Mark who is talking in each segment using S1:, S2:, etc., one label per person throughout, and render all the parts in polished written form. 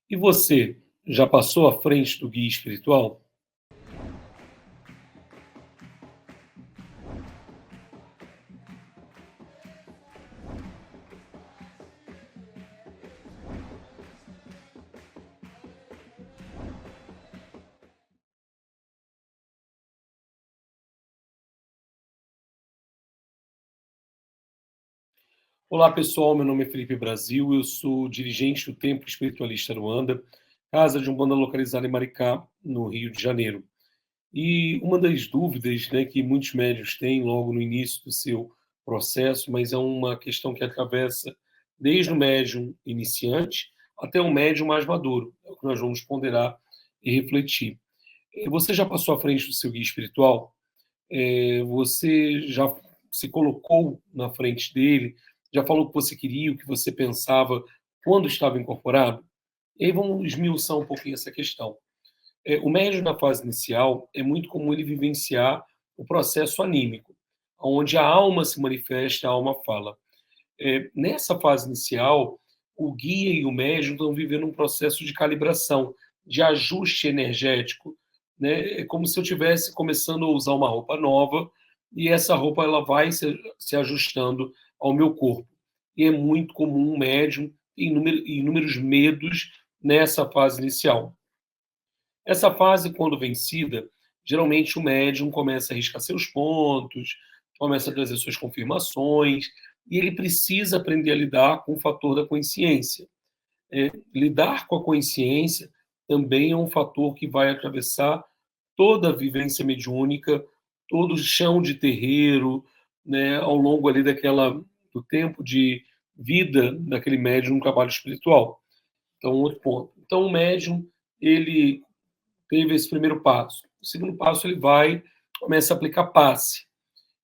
S1: E você, já passou à frente do guia espiritual? Olá, pessoal. Meu nome é Felipe Brasil. Eu sou dirigente do Templo Espiritualista Aruanda, casa de umbanda localizada em Maricá, no Rio de Janeiro. E uma das dúvidas, né, que muitos médios têm logo no início do seu processo, mas é uma questão que atravessa desde o médium iniciante até o médium mais maduro. É o que nós vamos ponderar e refletir. Você já passou à frente do seu guia espiritual? Você já se colocou na frente dele? Já falou o que você queria, o que você pensava quando estava incorporado? E aí vamos esmiuçar um pouquinho essa questão. O médium na fase inicial é muito comum ele vivenciar o processo anímico, onde a alma se manifesta, a alma fala. Nessa fase inicial, o guia e o médium estão vivendo um processo de calibração, de ajuste energético, né? É como se eu estivesse começando a usar uma roupa nova e essa roupa ela vai se ajustando ao meu corpo. E é muito comum um médium ter inúmeros medos nessa fase inicial. Essa fase, quando vencida, geralmente o médium começa a riscar seus pontos, começa a trazer suas confirmações, e ele precisa aprender a lidar com o fator da consciência. Lidar com a consciência também é um fator que vai atravessar toda a vivência mediúnica, todo o chão de terreiro, né, ao longo ali do tempo de vida daquele médium no trabalho espiritual. Então, outro ponto. Então, o médium, ele teve esse primeiro passo. O segundo passo, ele vai, começa a aplicar passe.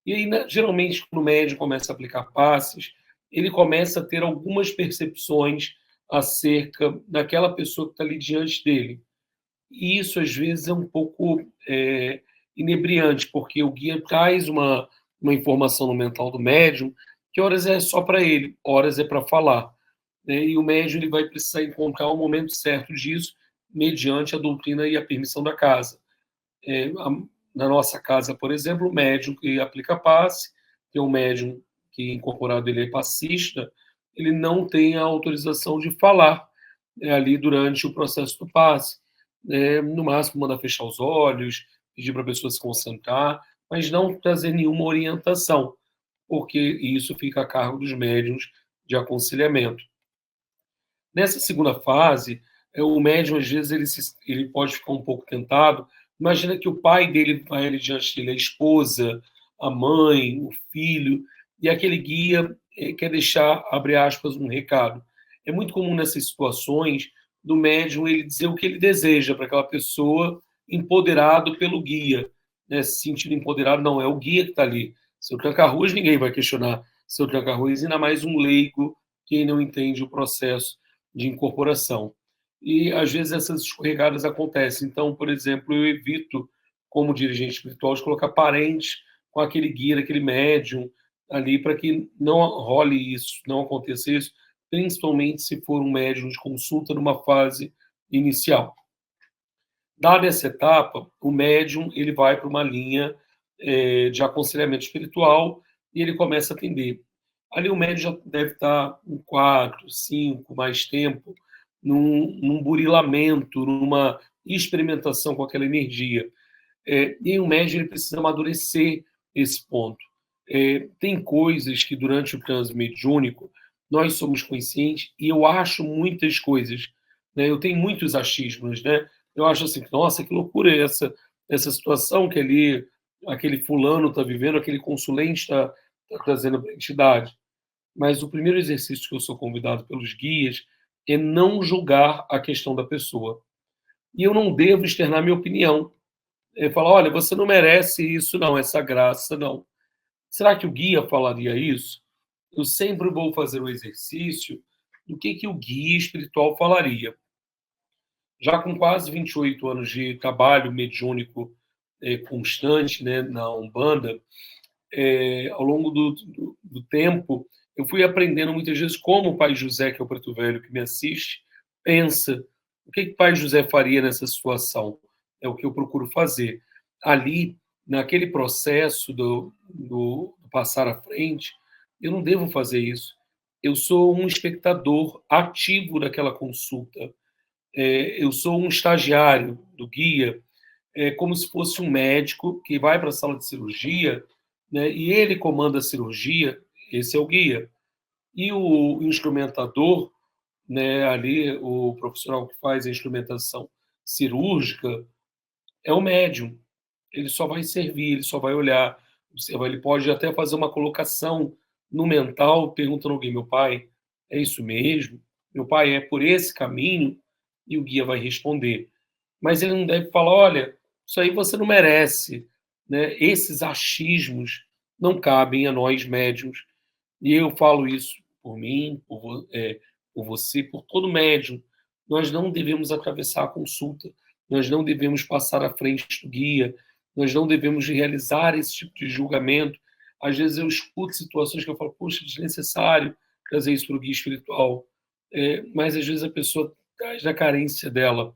S1: E aí, né, geralmente, quando o médium começa a aplicar passes, ele começa a ter algumas percepções acerca daquela pessoa que está ali diante dele. E isso, às vezes, é um pouco inebriante, porque o guia traz uma informação no mental do médium que horas é só para ele, horas é para falar, né? E o médium ele vai precisar encontrar o momento certo disso, mediante a doutrina e a permissão da casa. Na nossa casa, por exemplo, o médium que aplica passe, que é um médium que incorporado ele é passista, ele não tem a autorização de falar ali durante o processo do passe. No máximo, mandar fechar os olhos, pedir para a pessoa se concentrar, mas não trazer nenhuma orientação, porque isso fica a cargo dos médiums de aconselhamento. Nessa segunda fase, o médium, às vezes, ele pode ficar um pouco tentado. Imagina que o pai dele vai ali diante dele, a esposa, a mãe, o filho, e aquele guia quer deixar, abre aspas, um recado. É muito comum nessas situações do médium ele dizer o que ele deseja para aquela pessoa, empoderado pelo guia. Né? Se sentindo empoderado, não, é o guia que está ali. Seu tranca-ruas, ninguém vai questionar seu tranca-ruas, ainda mais um leigo que não entende o processo de incorporação. E às vezes essas escorregadas acontecem. Então, por exemplo, eu evito, como dirigente espiritual, de colocar parentes com aquele guia, aquele médium ali, para que não role isso, não aconteça isso, principalmente se for um médium de consulta numa fase inicial. Dada essa etapa, o médium ele vai para uma linha de aconselhamento espiritual e ele começa a atender. Ali o médium já deve estar com 4, 5, mais tempo, num burilamento, numa experimentação com aquela energia. E o médium ele precisa amadurecer esse ponto. Tem coisas que durante o transe mediúnico nós somos conscientes e eu acho muitas coisas. Né? Eu tenho muitos achismos, né? Eu acho assim, nossa, que loucura é essa situação que ali aquele fulano está vivendo, aquele consulente está trazendo para a entidade. Mas o primeiro exercício que eu sou convidado pelos guias é não julgar a questão da pessoa. E eu não devo externar minha opinião. Falar, olha, você não merece isso, não, essa graça, não. Será que o guia falaria isso? Eu sempre vou fazer o exercício do que o guia espiritual falaria. Já com quase 28 anos de trabalho mediúnico constante, né, na Umbanda, ao longo do tempo, eu fui aprendendo muitas vezes como o Pai José, que é o preto velho que me assiste, pensa. O que o pai José faria nessa situação? É o que eu procuro fazer. Ali, naquele processo do passar à frente, eu não devo fazer isso. Eu sou um espectador ativo daquela consulta. Eu sou um estagiário do guia, como se fosse um médico que vai para a sala de cirurgia, né, e ele comanda a cirurgia, esse é o guia. E o instrumentador, né, ali, o profissional que faz a instrumentação cirúrgica, é o médium. Ele só vai servir, ele só vai olhar, observar. Ele pode até fazer uma colocação no mental, perguntando a alguém: meu pai, é isso mesmo? Meu pai é por esse caminho? E o guia vai responder. Mas ele não deve falar: olha, isso aí você não merece. Né? Esses achismos não cabem a nós médiums. E eu falo isso por mim, por você, por todo médium. Nós não devemos atravessar a consulta, nós não devemos passar à frente do guia, nós não devemos realizar esse tipo de julgamento. Às vezes eu escuto situações que eu falo: poxa, é desnecessário trazer isso para o guia espiritual. Mas às vezes a pessoa traz da carência dela.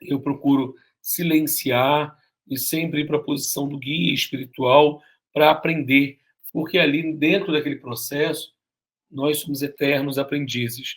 S1: Eu procuro silenciar e sempre ir para a posição do guia espiritual para aprender, porque ali dentro daquele processo nós somos eternos aprendizes.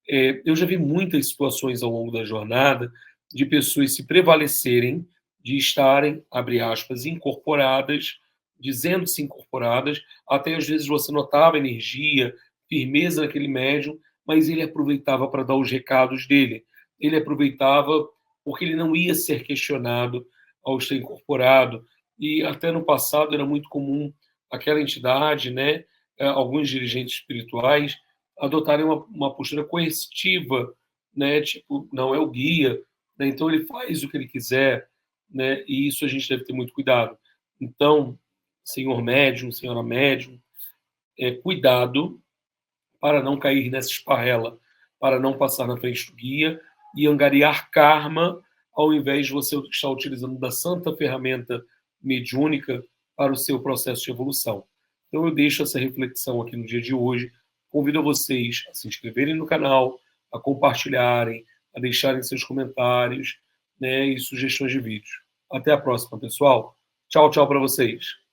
S1: Eu já vi muitas situações ao longo da jornada de pessoas se prevalecerem de estarem, abre aspas, incorporadas, dizendo-se incorporadas, até às vezes você notava energia, firmeza naquele médium, mas ele aproveitava para dar os recados dele. Ele aproveitava porque ele não ia ser questionado ao estar incorporado. E até no passado era muito comum aquela entidade, né, alguns dirigentes espirituais, adotarem uma postura coercitiva, né? Tipo, não é o guia, né? Então ele faz o que ele quiser, né? E isso a gente deve ter muito cuidado. Então, senhor médium, senhora médium, cuidado para não cair nessa esparrela, para não passar na frente do guia e angariar karma, ao invés de você estar utilizando da santa ferramenta mediúnica para o seu processo de evolução. Então eu deixo essa reflexão aqui no dia de hoje. Convido a vocês a se inscreverem no canal, a compartilharem, a deixarem seus comentários, né, e sugestões de vídeos. Até a próxima, pessoal. Tchau, tchau para vocês.